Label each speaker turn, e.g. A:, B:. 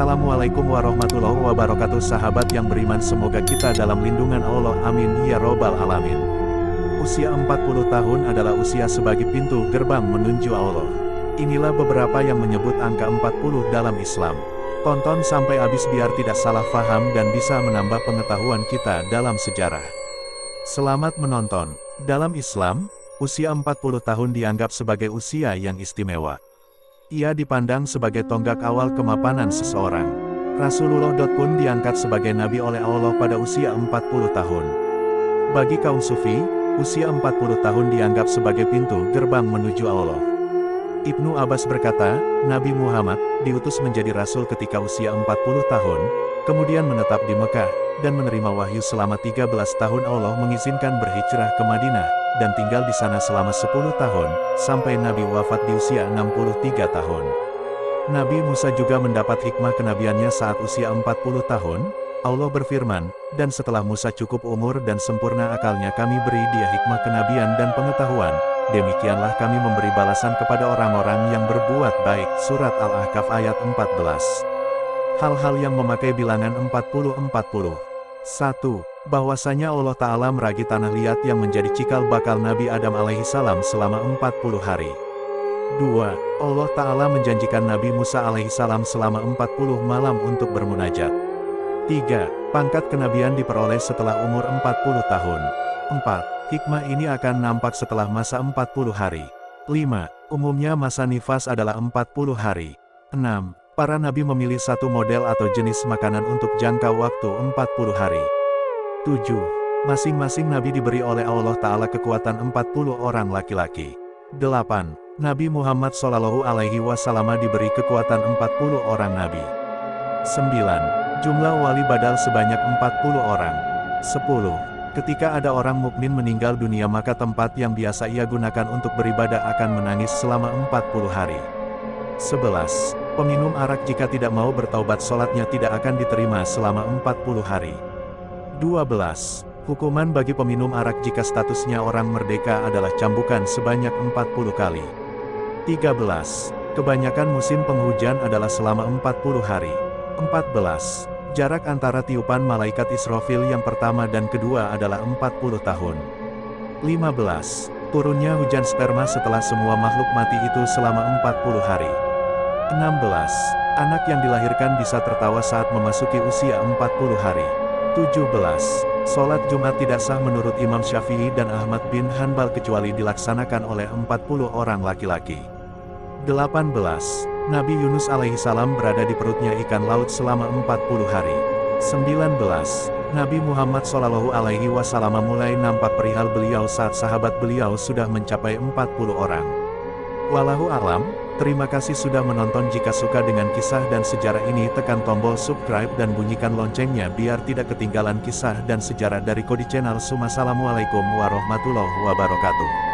A: Assalamualaikum warahmatullahi wabarakatuh. Sahabat yang beriman, semoga kita dalam lindungan Allah, amin ya robbal alamin. Usia 40 tahun adalah usia sebagai pintu gerbang menuju Allah. Inilah beberapa yang menyebut angka 40 dalam Islam. Tonton sampai habis biar tidak salah faham dan bisa menambah pengetahuan kita dalam sejarah. Selamat menonton. Dalam Islam, usia 40 tahun dianggap sebagai usia yang istimewa. Ia dipandang sebagai tonggak awal kemapanan seseorang. Rasulullah pun diangkat sebagai nabi oleh Allah pada usia 40 tahun. Bagi kaum sufi, usia 40 tahun dianggap sebagai pintu gerbang menuju Allah. Ibnu Abbas berkata, Nabi Muhammad diutus menjadi rasul ketika usia 40 tahun, kemudian menetap di Mekah, dan menerima wahyu selama 13 tahun. Allah mengizinkan berhijrah ke Madinah, dan tinggal di sana selama 10 tahun, sampai Nabi wafat di usia 63 tahun. Nabi Musa juga mendapat hikmah kenabiannya saat usia 40 tahun. Allah berfirman, dan setelah Musa cukup umur dan sempurna akalnya, kami beri dia hikmah kenabian dan pengetahuan. Demikianlah kami memberi balasan kepada orang-orang yang berbuat baik. Surat Al-Ahqaf ayat 14. Hal-hal yang memakai bilangan 40-40. 1. Bahwasanya Allah Ta'ala meragi tanah liat yang menjadi cikal bakal Nabi Adam alaihissalam selama 40 hari. 2. Allah Ta'ala menjanjikan Nabi Musa alaihissalam selama 40 malam untuk bermunajat. 3. Pangkat kenabian diperoleh setelah umur 40 tahun. 4. Hikmah ini akan nampak setelah masa 40 hari. 5. Umumnya masa nifas adalah 40 hari. 6. Para nabi memilih satu model atau jenis makanan untuk jangka waktu 40 hari. 7. Masing-masing nabi diberi oleh Allah Ta'ala kekuatan 40 orang laki-laki. 8. Nabi Muhammad SAW diberi kekuatan 40 orang nabi. 9. Jumlah wali badal sebanyak 40 orang. 10. Ketika ada orang mukmin meninggal dunia, maka tempat yang biasa ia gunakan untuk beribadah akan menangis selama 40 hari. 11. Peminum arak jika tidak mau bertaubat, sholatnya tidak akan diterima selama 40 hari. 12. Hukuman bagi peminum arak jika statusnya orang merdeka adalah cambukan sebanyak 40 kali. 13. Kebanyakan musim penghujan adalah selama 40 hari. 14. Jarak antara tiupan malaikat Israfil yang pertama dan kedua adalah 40 tahun. 15. Turunnya hujan sperma setelah semua makhluk mati itu selama 40 hari. 16. Anak yang dilahirkan bisa tertawa saat memasuki usia 40 hari. 17. Sholat Jumat tidak sah menurut Imam Syafi'i dan Ahmad bin Hanbal kecuali dilaksanakan oleh 40 orang laki-laki. 18. Nabi Yunus alaihissalam berada di perutnya ikan laut selama 40 hari. 19. Nabi Muhammad SAW mulai nampak perihal beliau saat sahabat beliau sudah mencapai 40 orang. Wallahu alam. Terima kasih sudah menonton. Jika suka dengan kisah dan sejarah ini, tekan tombol subscribe dan bunyikan loncengnya biar tidak ketinggalan kisah dan sejarah dari Kodi Channel. Assalamualaikum warahmatullahi wabarakatuh.